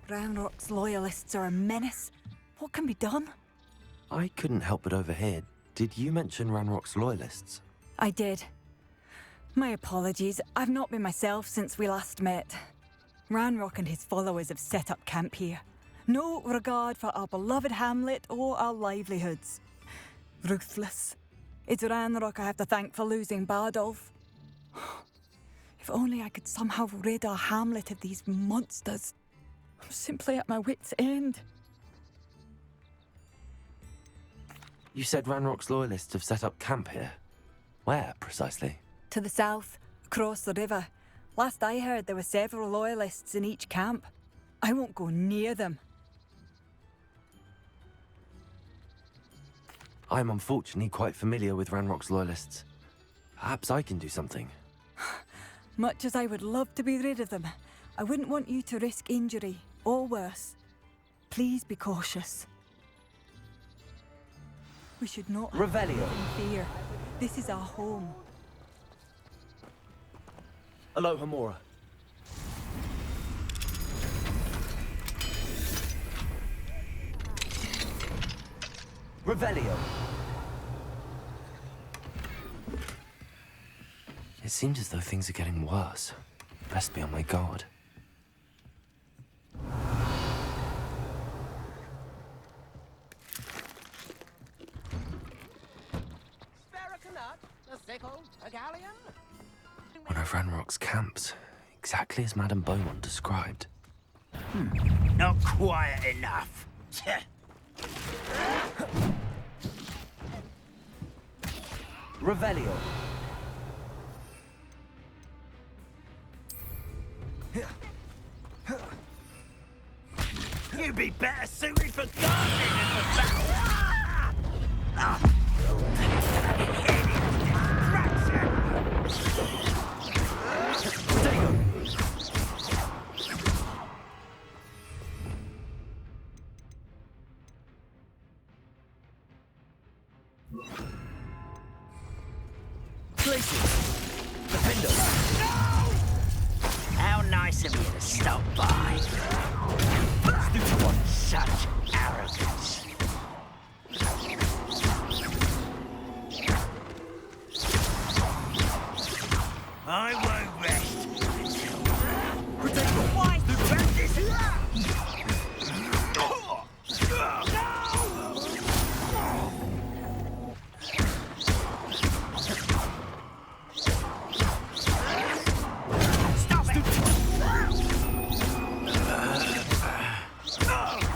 Ranrock's loyalists are a menace. What can be done? I couldn't help but overhear. Did you mention Ranrock's loyalists? I did. My apologies. I've not been myself since we last met. Ranrock and his followers have set up camp here. No regard for our beloved hamlet or our livelihoods. Ruthless. It's Ranrock I have to thank for losing Bardolph. If only I could somehow rid our hamlet of these monsters. I'm simply at my wit's end. You said Ranrock's loyalists have set up camp here. Where, precisely? To the south, across the river. Last I heard, there were several loyalists in each camp. I won't go near them. I'm unfortunately quite familiar with Ranrock's loyalists. Perhaps I can do something. Much as I would love to be rid of them, I wouldn't want you to risk injury, or worse. Please be cautious. We should not Revelio. live in fear. This is our home. Aloha Mora. Revelio. It seems as though things are getting worse. Best be on my guard. One of Ranrock's camps, exactly as Madame Beaumont described. Not quiet enough. Revelio. You'd be better suited for gardening than for battle. How nice of you to stop by. Such arrogance. I won't rest until why the practice.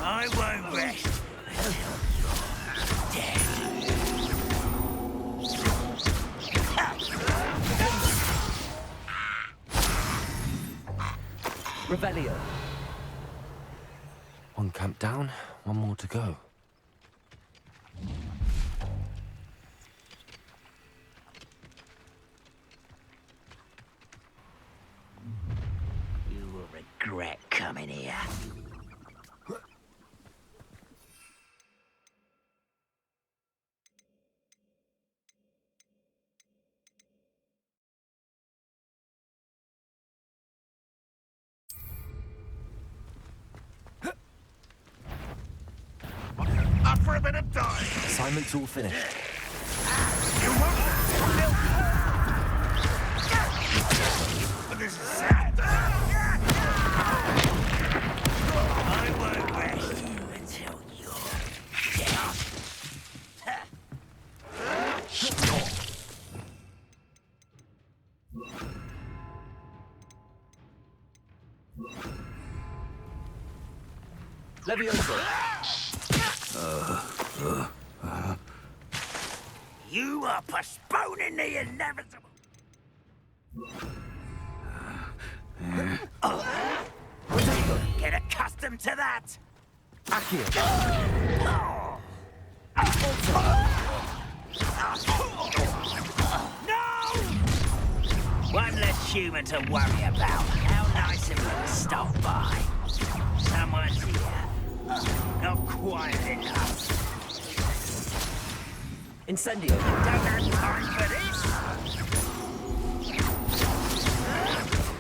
I won't rest until you're dead. Revelio. One camp down, one more to go. You will regret coming here. Up for a bit of time. Assignment's all finished. You won't. But this is sad. I won't rest you until you're dead. Levioso. You are postponing the inevitable. Get accustomed to that. Accio. No! One less human to worry about. How nice of you to stop by. Someone's here. Not quiet enough. Incendio. Don't have time for this.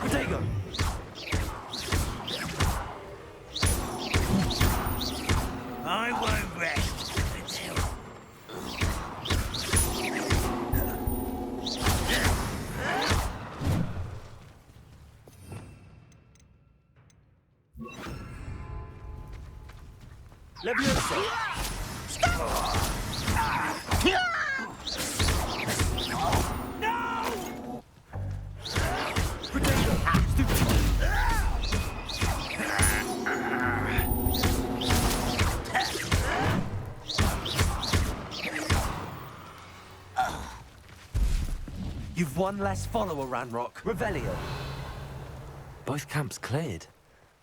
Protego. You've one less follower, Ranrock. Revelio. Both camps cleared.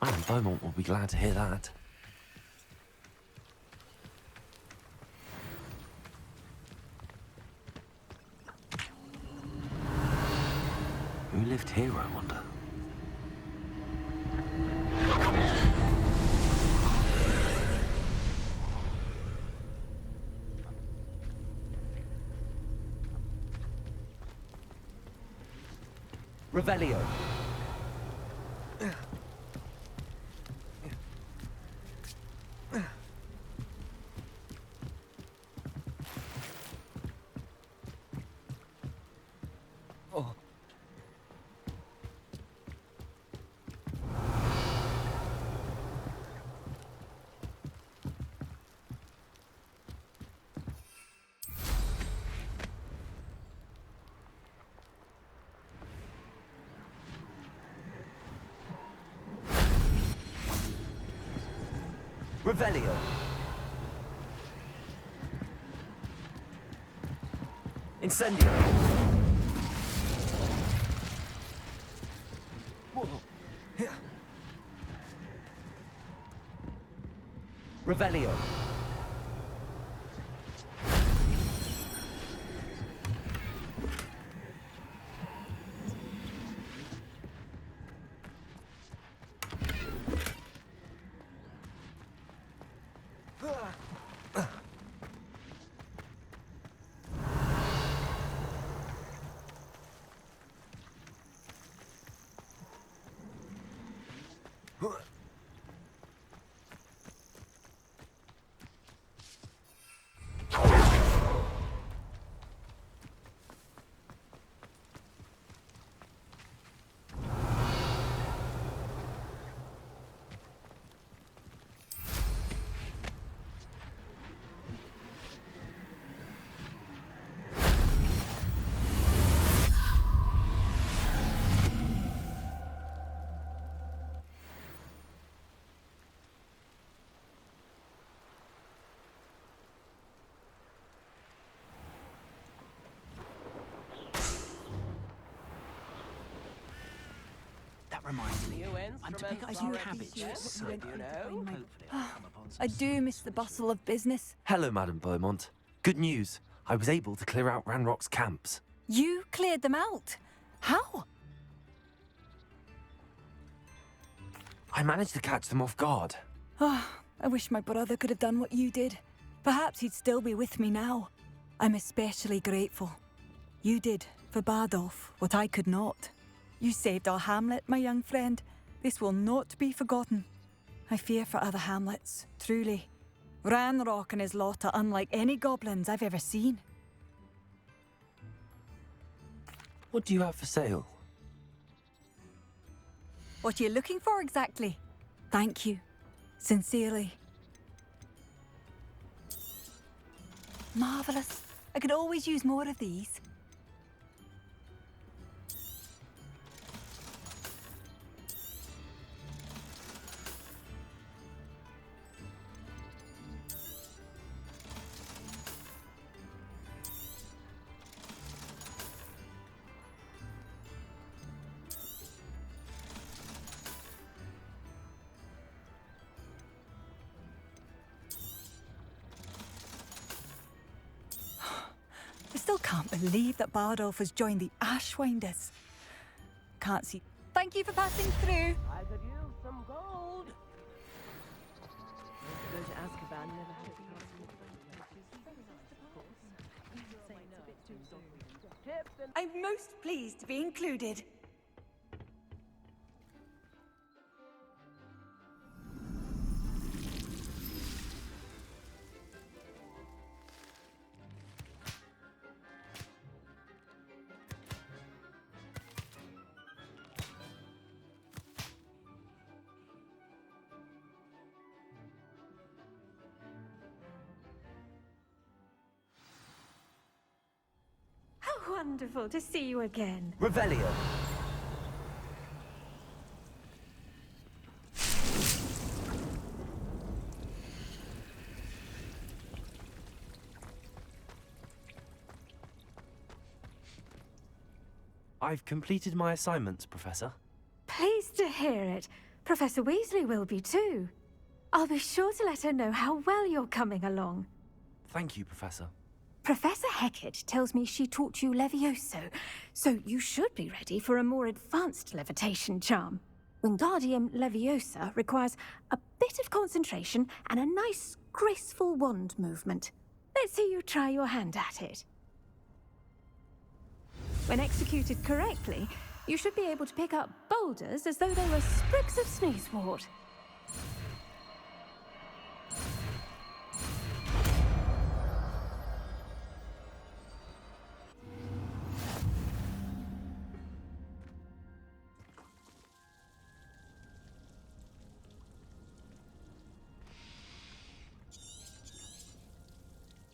Madame Beaumont will be glad to hear that. Who lived here, I wonder? Revelio. Revelio. Incendio. Revelio. Reminds me, I'm to pick up some cabbage. I do miss the bustle of business. Hello, Madame Beaumont. Good news. I was able to clear out Ranrock's camps. You cleared them out? How? I managed to catch them off guard. Oh, I wish my brother could have done what you did. Perhaps he'd still be with me now. I'm especially grateful. You did, for Bardolph, what I could not. You saved our hamlet, my young friend. This will not be forgotten. I fear for other hamlets, truly. Ranrock and his lot are unlike any goblins I've ever seen. What do you have for sale? What are you looking for exactly? Thank you. Sincerely. Marvellous. I could always use more of these. I still can't believe that Bardolph has joined the Ashwinders. Can't see. Thank you for passing through. I could use some gold. Go to Azkaban, never had it. I'm most pleased to be included. wonderful to see you again. Revelio. I've completed my assignments, Professor. Pleased to hear it. Professor Weasley will be too. I'll be sure to let her know how well you're coming along. Thank you, Professor. Professor Hecat tells me she taught you Levioso, so you should be ready for a more advanced levitation charm. Wingardium Leviosa requires a bit of concentration and a nice, graceful wand movement. Let's see you try your hand at it. When executed correctly, you should be able to pick up boulders as though they were sprigs of sneezewort.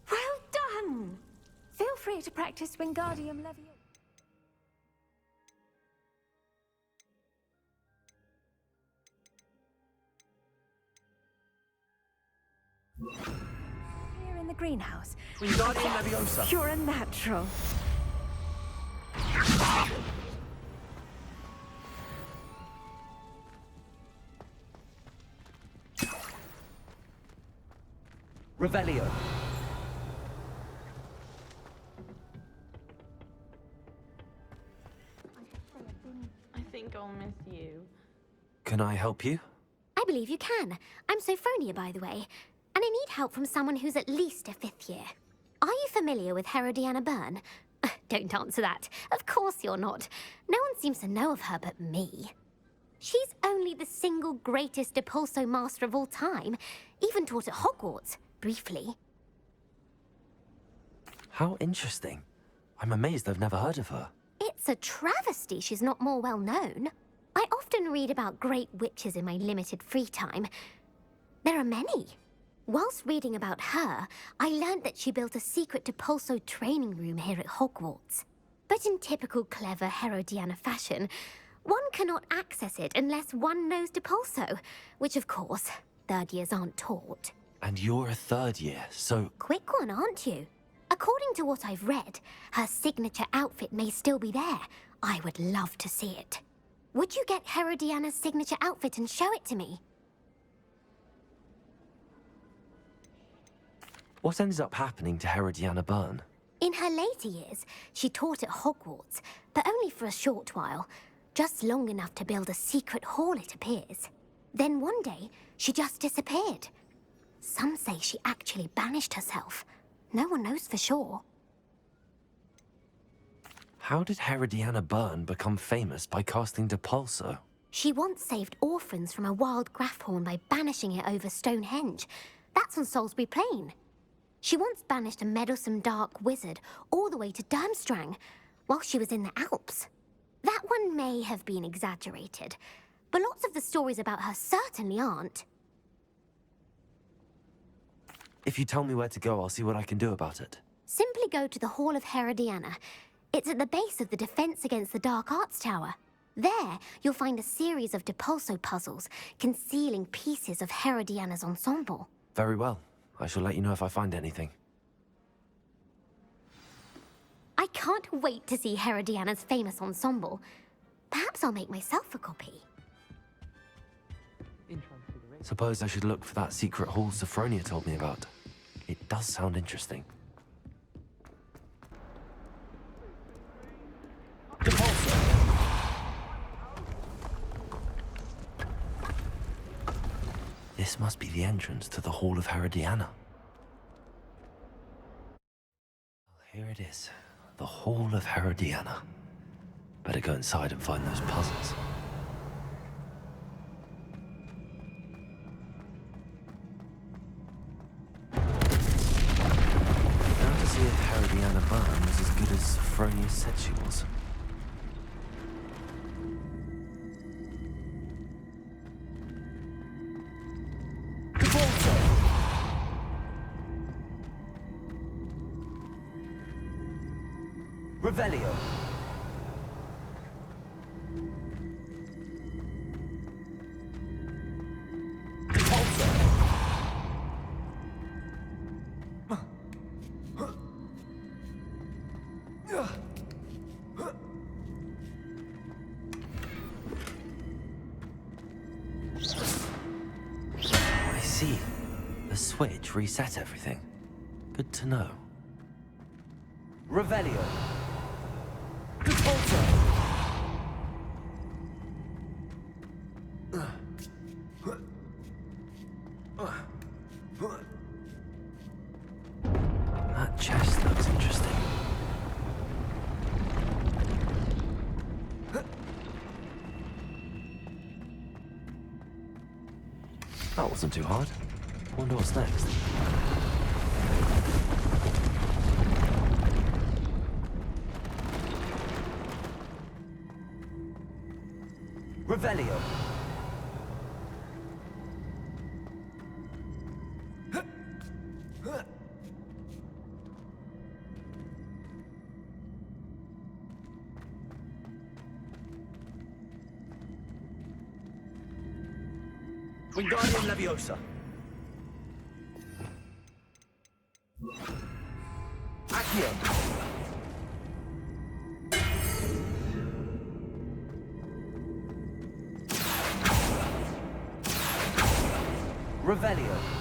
Well done! Feel free to practice Wingardium Leviosa. Here in the greenhouse. Wingardium Leviosa. You're a natural. Revelio. I think I'll miss you. Can I help you? I believe you can. I'm Sophronia, by the way, and I need help from someone who's at least a 5th year. Are you familiar with Herodiana Byrne? Don't answer that. Of course you're not. No one seems to know of her but me. She's only the single greatest Depulso master of all time, even taught at Hogwarts, briefly. How interesting. I'm amazed I've never heard of her. It's a travesty she's not more well known. I often read about great witches in my limited free time. There are many. Whilst reading about her, I learned that she built a secret Depulso training room here at Hogwarts. But in typical clever Herodiana fashion, one cannot access it unless one knows Depulso, which of course, 3rd years aren't taught. And you're a 3rd year, so... Quick one, aren't you? According to what I've read, her signature outfit may still be there. I would love to see it. Would you get Herodiana's signature outfit and show it to me? What ended up happening to Herodiana Byrne? In her later years, she taught at Hogwarts, but only for a short while. Just long enough to build a secret hall, it appears. Then one day, she just disappeared. Some say she actually banished herself. No one knows for sure. How did Herodiana Byrne become famous by casting Depulso? She once saved orphans from a wild Graffhorn by banishing it over Stonehenge. That's on Salisbury Plain. She once banished a meddlesome dark wizard all the way to Durmstrang while she was in the Alps. That one may have been exaggerated, but lots of the stories about her certainly aren't. If you tell me where to go, I'll see what I can do about it. Simply go to the Hall of Herodiana. It's at the base of the Defense Against the Dark Arts Tower. There, you'll find a series of Depulso puzzles concealing pieces of Herodiana's ensemble. Very well. I shall let you know if I find anything. I can't wait to see Herodiana's famous ensemble. Perhaps I'll make myself a copy. Suppose I should look for that secret hall Sophronia told me about. It does sound interesting. This must be the entrance to the Hall of Herodiana. Well, here it is. The Hall of Herodiana. Better go inside and find those puzzles. Now to see if Herodiana Byrne was as good as Sophronia said she was. Revelio. I see. The switch reset everything. Good to know. Revelio. That chest looks interesting. That wasn't too hard. Wonder what's next. Revelio. Wingardium Leviosa. Accio. Revelio.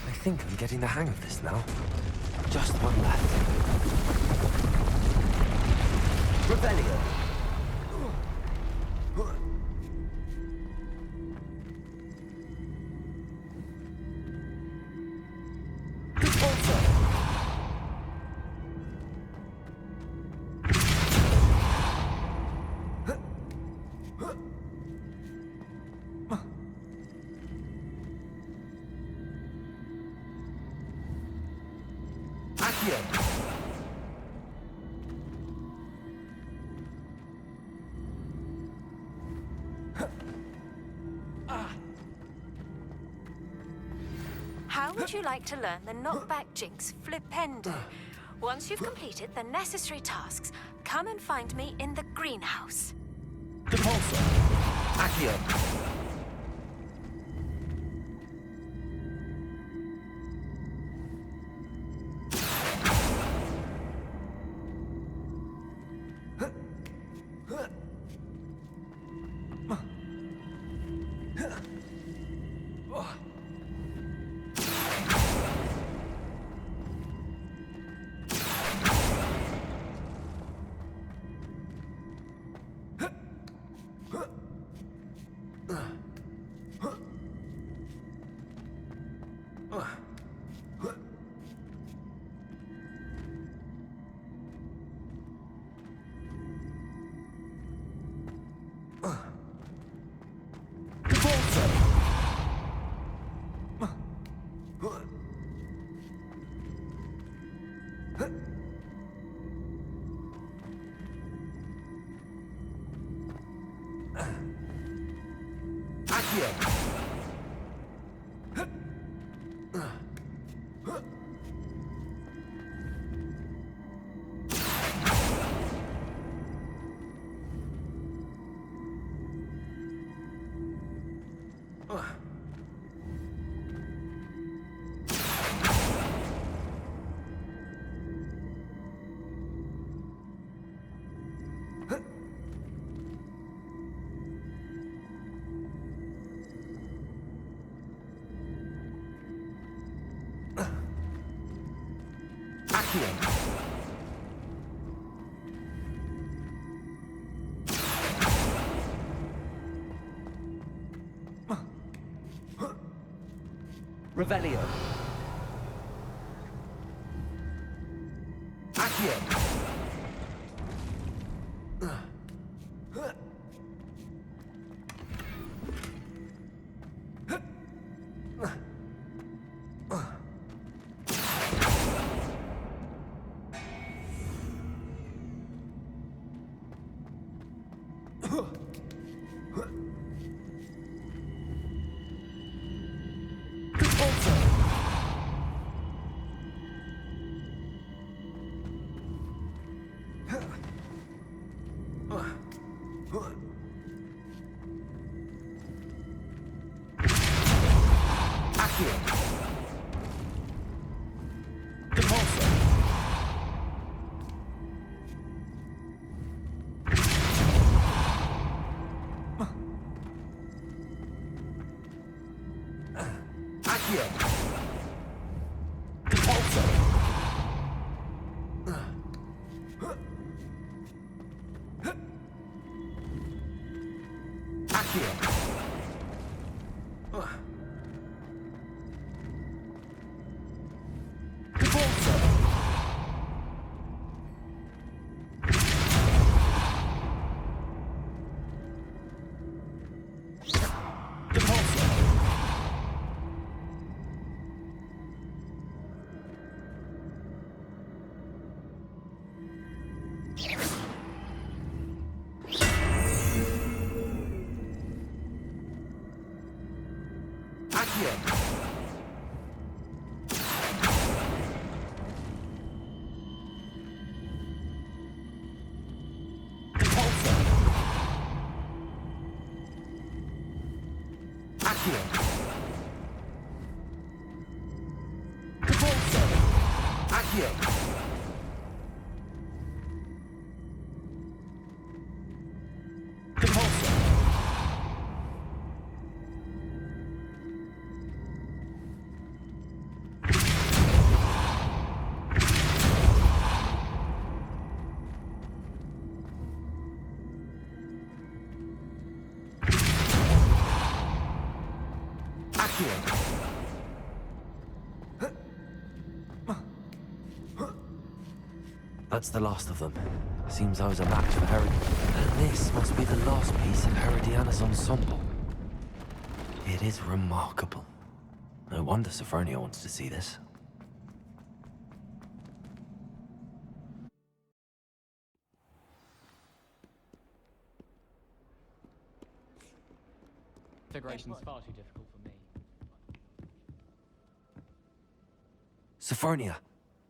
I think I'm getting the hang of this now. Just one left. Revelio. How would you like to learn the knockback jinx flipendo? Once you've completed the necessary tasks, come and find me in the greenhouse. Depulso. Accio. Revelio. Accio. That's the last of them. Seems I was a match for Herod. And this must be the last piece of Herodiana's ensemble. It is remarkable. No wonder Sophronia wants to see this. Configuration's far too difficult for me. Sophronia,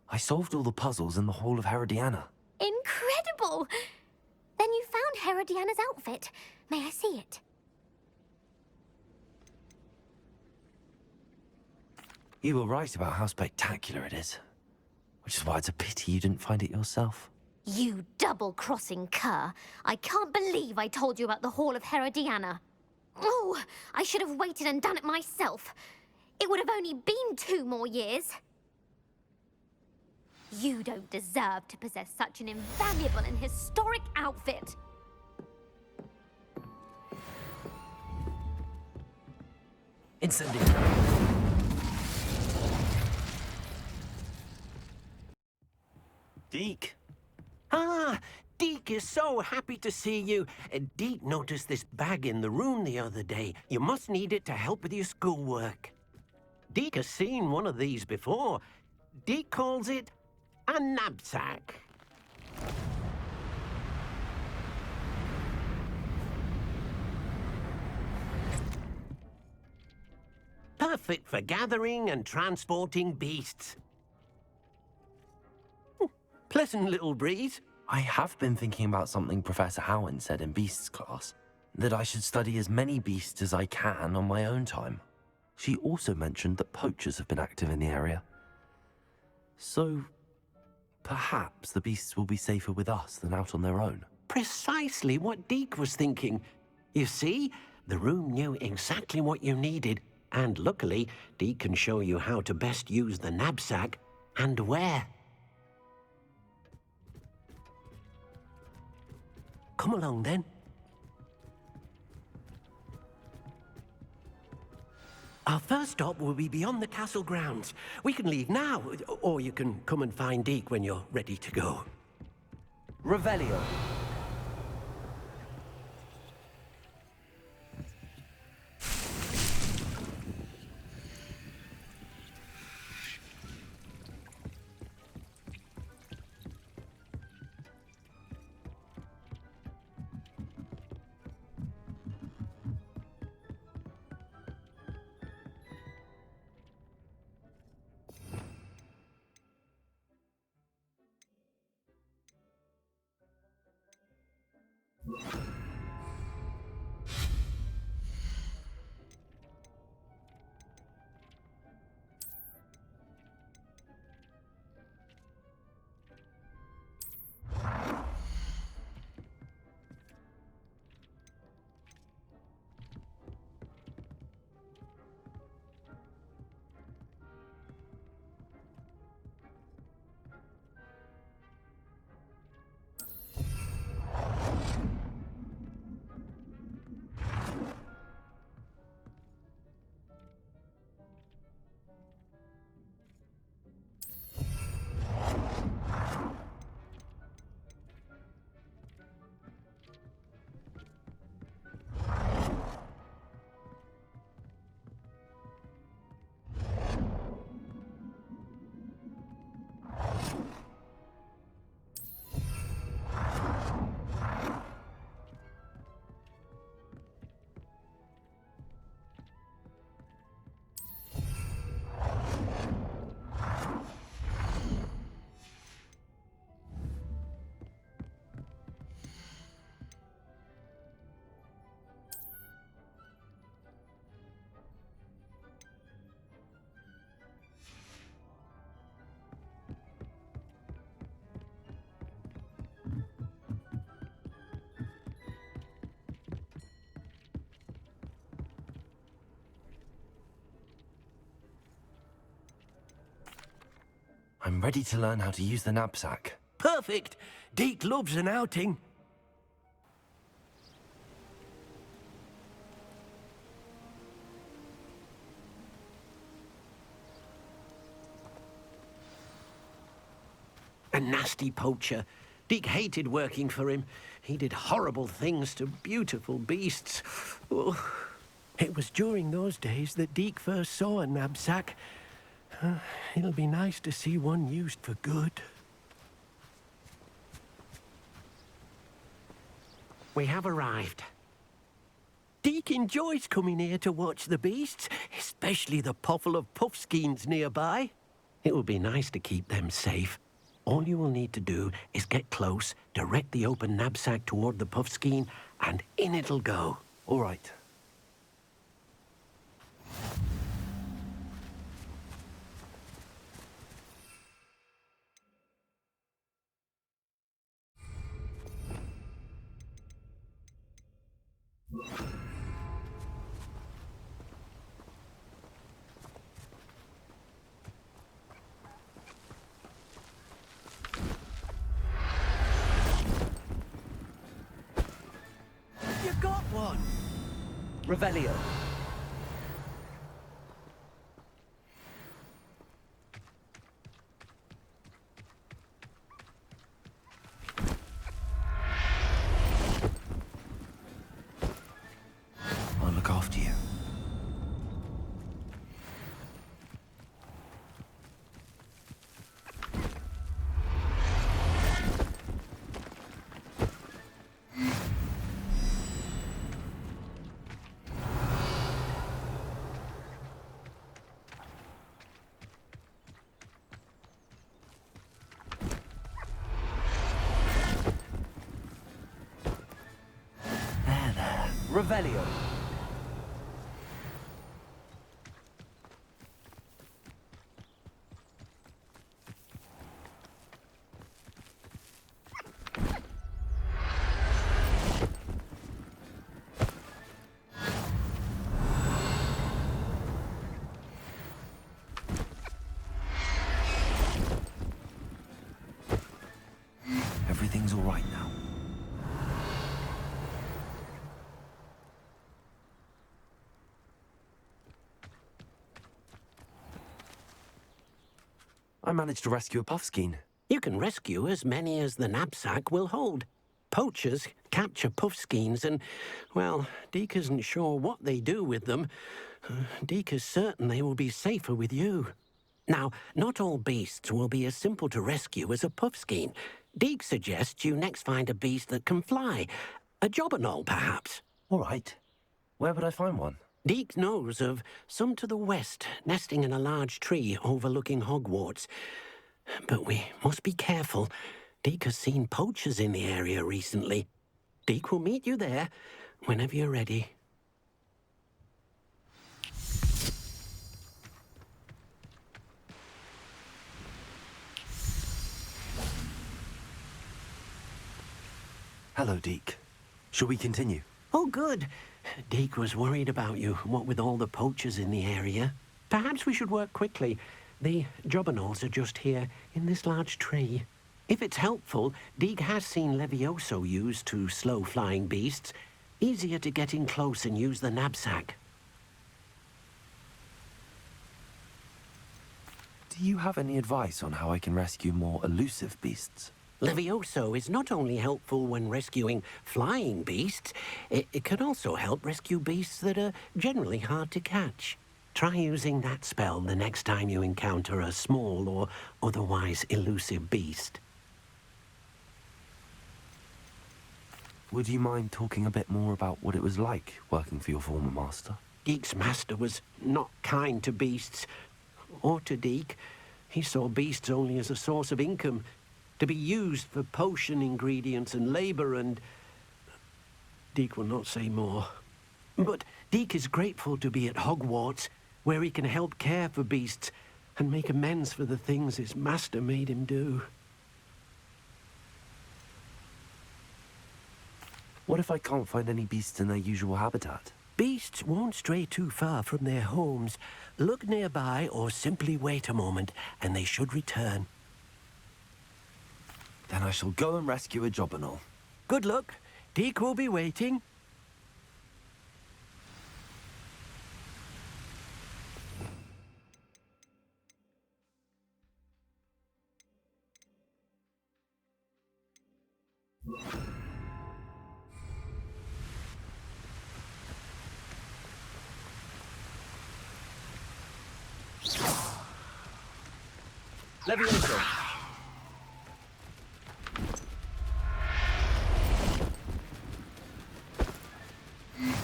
I solved all the puzzles in the Hall of Herodiana. Incredible! Then you found Herodiana's outfit. May I see it? You were right about how spectacular it is. Which is why it's a pity you didn't find it yourself. You double-crossing cur. I can't believe I told you about the Hall of Herodiana. Oh, I should have waited and done it myself. It would have only been 2 more years. You don't deserve to possess such an invaluable and historic outfit. Incendiary. Deke. Ah, Deke is so happy to see you. Deke noticed this bag in the room the other day. You must need it to help with your schoolwork. Deke has seen one of these before. Deke calls it a knapsack. Perfect for gathering and transporting beasts. Pleasant little breeze. I have been thinking about something Professor Howin said in Beasts class. That I should study as many beasts as I can on my own time. She also mentioned that poachers have been active in the area. So, perhaps the beasts will be safer with us than out on their own. Precisely what Deke was thinking. You see, the room knew exactly what you needed, and luckily, Deke can show you how to best use the knapsack and where. Come along, then. Our first stop will be beyond the castle grounds. We can leave now, or you can come and find Deke when you're ready to go. Revelio. I'm ready to learn how to use the knapsack. Perfect! Deke loves an outing. A nasty poacher. Deke hated working for him. He did horrible things to beautiful beasts. Oh, it was during those days that Deke first saw a knapsack. It'll be nice to see one used for good. We have arrived. Deke enjoys coming here to watch the beasts, especially the potful of puffskeins nearby. It would be nice to keep them safe. All you will need to do is get close, direct the open knapsack toward the puffskein, and in it'll go. All right. You got one! Revelio. I'll look after you. There. Revelio. Everything's all right now. I managed to rescue a puffskein. You can rescue as many as the knapsack will hold. Poachers capture puffskeins and, well, Deke isn't sure what they do with them. Deke is certain they will be safer with you. Now, not all beasts will be as simple to rescue as a puffskein. Deke suggests you next find a beast that can fly. A jobberknoll, perhaps. All right. Where would I find one? Deke knows of some to the west, nesting in a large tree overlooking Hogwarts. But we must be careful. Deke has seen poachers in the area recently. Deke will meet you there whenever you're ready. Hello, Deke. Shall we continue? Oh, good. Deke was worried about you, what with all the poachers in the area. Perhaps we should work quickly. The jobberknolls are just here, in this large tree. If it's helpful, Deke has seen Levioso used to slow flying beasts. Easier to get in close and use the knapsack. Do you have any advice on how I can rescue more elusive beasts? Levioso is not only helpful when rescuing flying beasts, it can also help rescue beasts that are generally hard to catch. Try using that spell the next time you encounter a small or otherwise elusive beast. Would you mind talking a bit more about what it was like working for your former master? Deke's master was not kind to beasts, or to Deke. He saw beasts only as a source of income, to be used for potion ingredients and labor, and Deke will not say more. But Deke is grateful to be at Hogwarts, where he can help care for beasts and make amends for the things his master made him do. What if I can't find any beasts in their usual habitat? Beasts won't stray too far from their homes. Look nearby or simply wait a moment, and they should return. Then I shall go and rescue a jobberknoll. Good luck. Deke will be waiting. Levioso!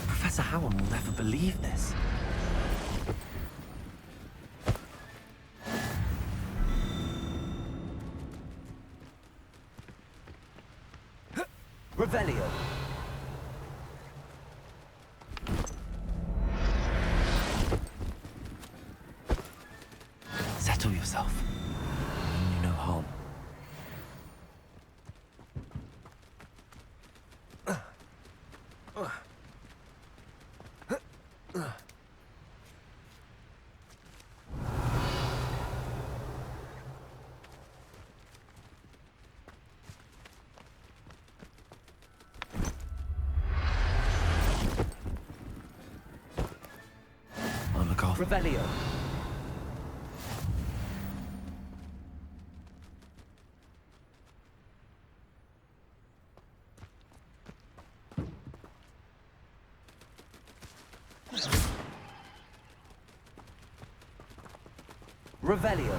Professor Howard will never believe this. Revelio. Settle yourself. I mean you no harm. I'll look after. Revelio. Revelio.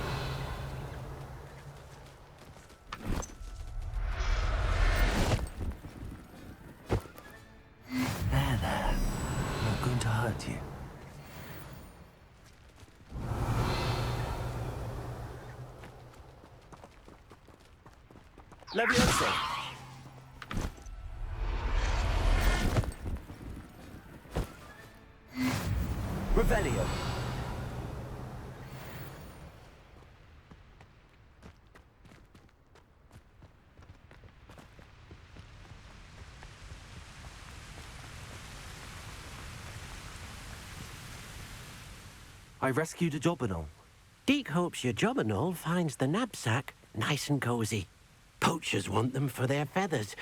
There. Not going to hurt you. Leviosa. Revelio. I rescued a Jobberknoll. Deke hopes your Jobberknoll finds the knapsack nice and cozy. Poachers want them for their feathers,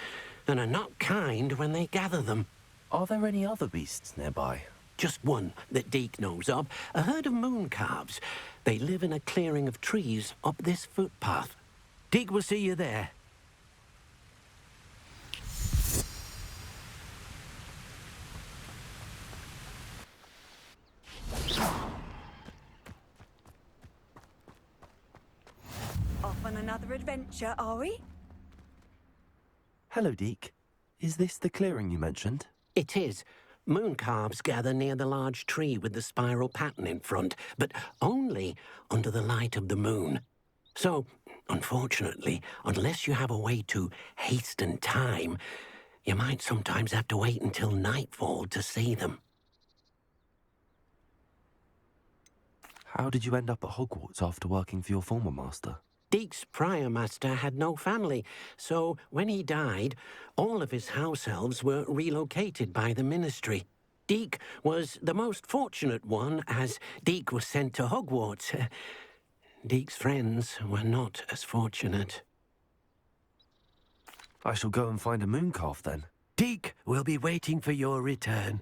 and are not kind when they gather them. Are there any other beasts nearby? Just one that Deke knows of, a herd of moon calves. They live in a clearing of trees up this footpath. Deke will see you there. Off on another adventure, are we? Hello, Deke. Is this the clearing you mentioned? It is. Moon calves gather near the large tree with the spiral pattern in front, but only under the light of the moon. So, unfortunately, unless you have a way to hasten time, you might sometimes have to wait until nightfall to see them. How did you end up at Hogwarts after working for your former master? Deke's prior master had no family, so when he died, all of his house elves were relocated by the ministry. Deke was the most fortunate one, as Deke was sent to Hogwarts. Deke's friends were not as fortunate. I shall go and find a mooncalf then. Deke will be waiting for your return.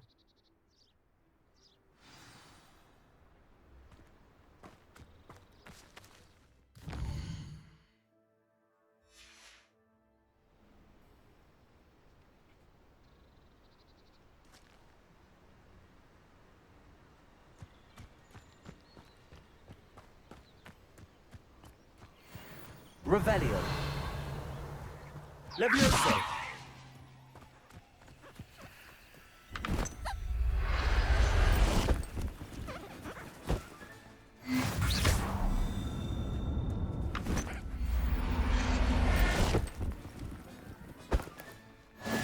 Revelio. Leviosa.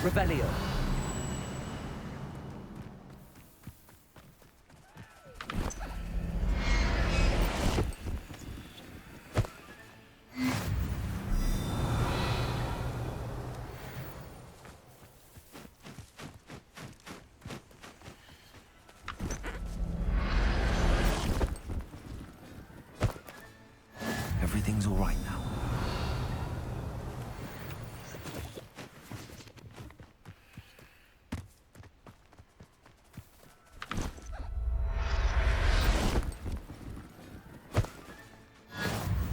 Revelio. Everything's all right now.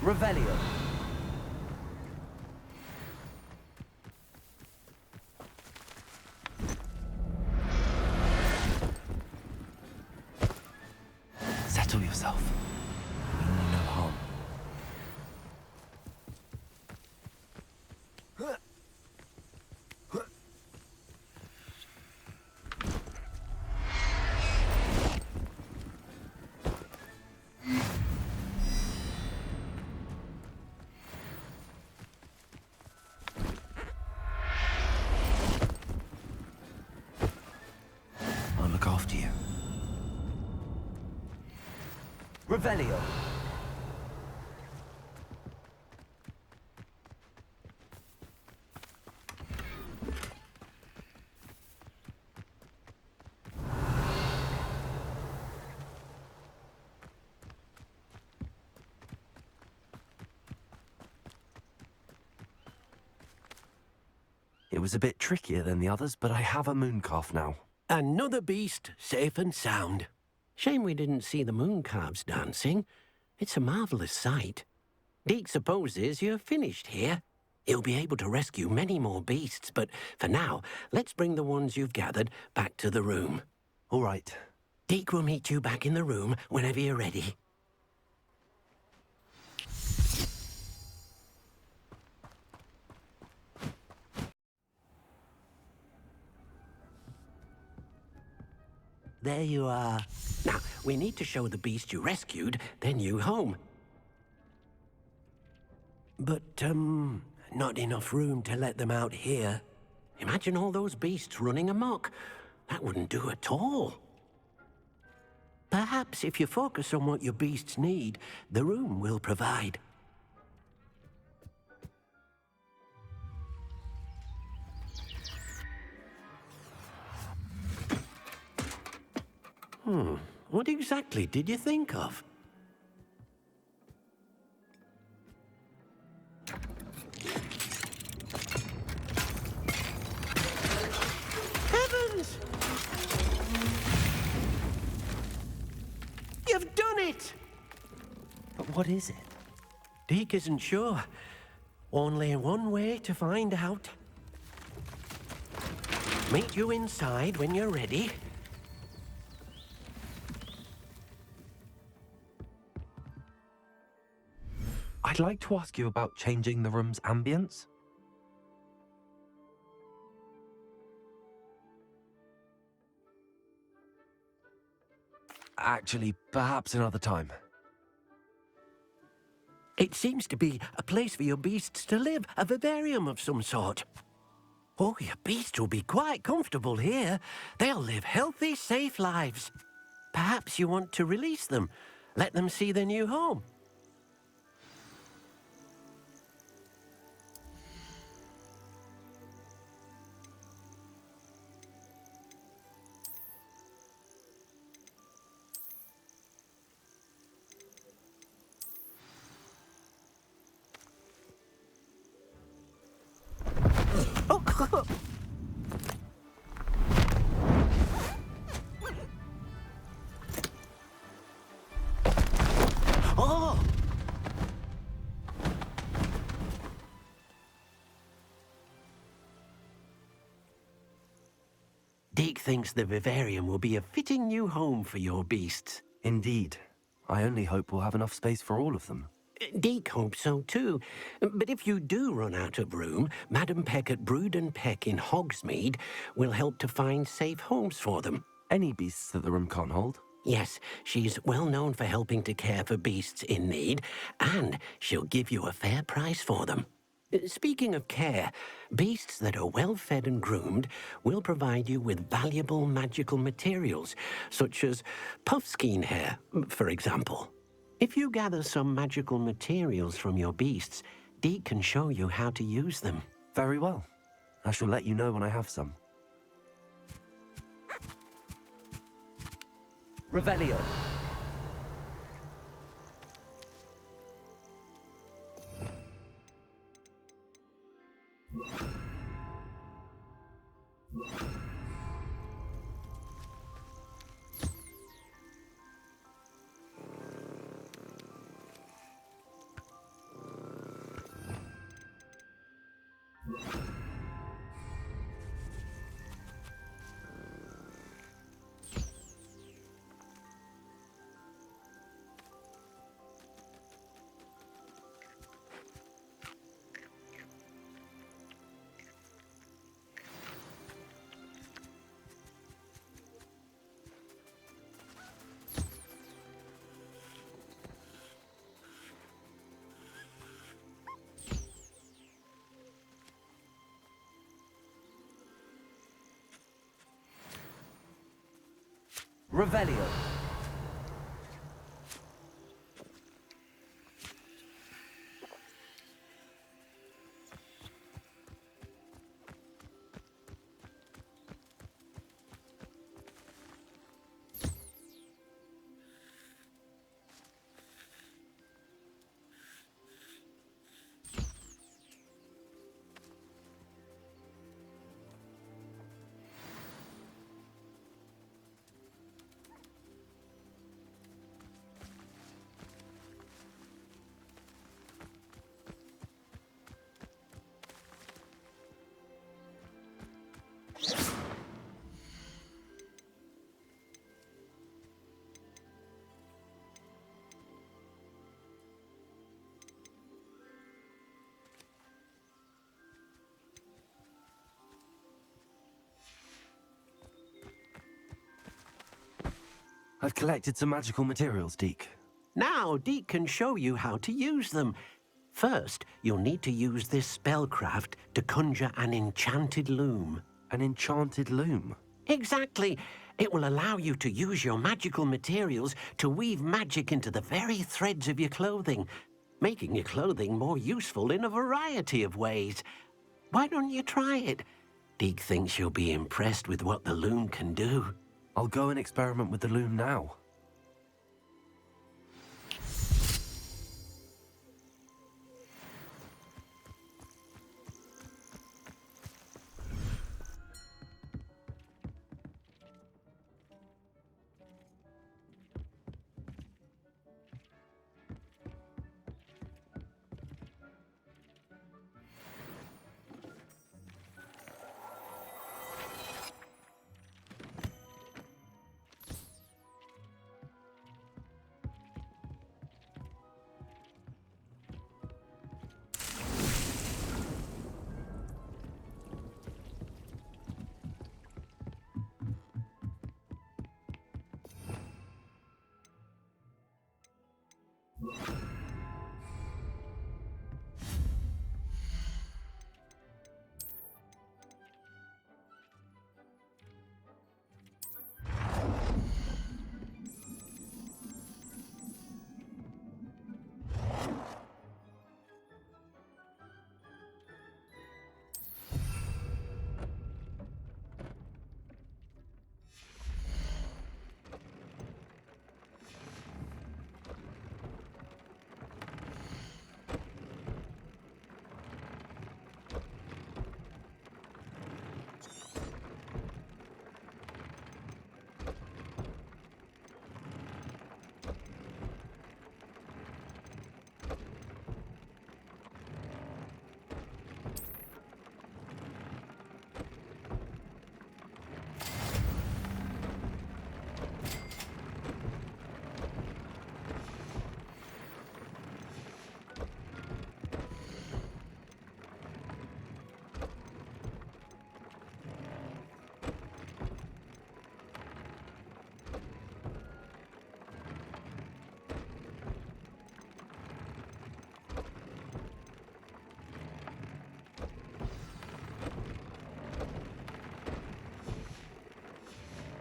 Revelio. Settle yourself. I mean you no harm. Revelio. It was a bit trickier than the others, but I have a mooncalf now. Another beast, safe and sound. Shame we didn't see the mooncalves dancing. It's a marvellous sight. Deke supposes you're finished here. He'll be able to rescue many more beasts, but for now, let's bring the ones you've gathered back to the room. All right. Deke will meet you back in the room whenever you're ready. There you are. Now, we need to show the beast you rescued their new home. But, not enough room to let them out here. Imagine all those beasts running amok. That wouldn't do at all. Perhaps if you focus on what your beasts need, the room will provide. What exactly did you think of? Heavens! You've done it! But what is it? Deke isn't sure. Only one way to find out. Meet you inside when you're ready. I'd like to ask you about changing the room's ambience. Actually, perhaps another time. It seems to be a place for your beasts to live, a vivarium of some sort. Oh, your beasts will be quite comfortable here. They'll live healthy, safe lives. Perhaps you want to release them, let them see their new home. Oh! Deke thinks the vivarium will be a fitting new home for your beasts. Indeed. I only hope we'll have enough space for all of them. Deke hopes so too. But if you do run out of room, Madam Peck at Brood and Peck in Hogsmeade will help to find safe homes for them. Any beasts that the room can't hold? Yes, she's well known for helping to care for beasts in need, and she'll give you a fair price for them. Speaking of care, beasts that are well fed and groomed will provide you with valuable magical materials, such as puffskein hair, for example. If you gather some magical materials from your beasts, Deke can show you how to use them. Very well. I shall let you know when I have some. Revelio. Revelio. I've collected some magical materials, Deke. Now, Deke can show you how to use them. First, you'll need to use this spellcraft to conjure an enchanted loom. An enchanted loom? Exactly. It will allow you to use your magical materials to weave magic into the very threads of your clothing, making your clothing more useful in a variety of ways. Why don't you try it? Deke thinks you'll be impressed with what the loom can do. I'll go and experiment with the loom now.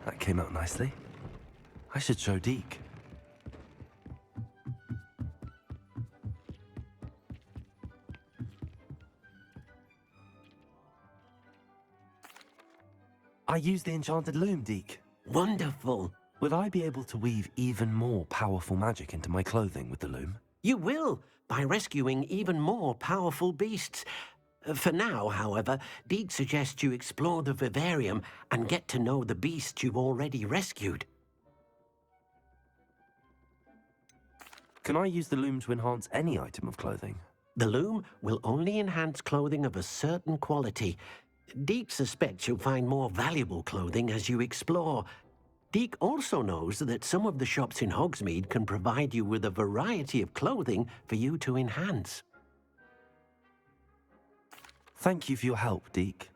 That came out nicely. I should show Deke. I used the enchanted loom, Deke. Wonderful. Will I be able to weave even more powerful magic into my clothing with the loom? You will, by rescuing even more powerful beasts. For now, however, Deke suggests you explore the vivarium and get to know the beasts you've already rescued. Can I use the loom to enhance any item of clothing? The loom will only enhance clothing of a certain quality. Deke suspects you'll find more valuable clothing as you explore. Deke also knows that some of the shops in Hogsmeade can provide you with a variety of clothing for you to enhance. Thank you for your help, Deke.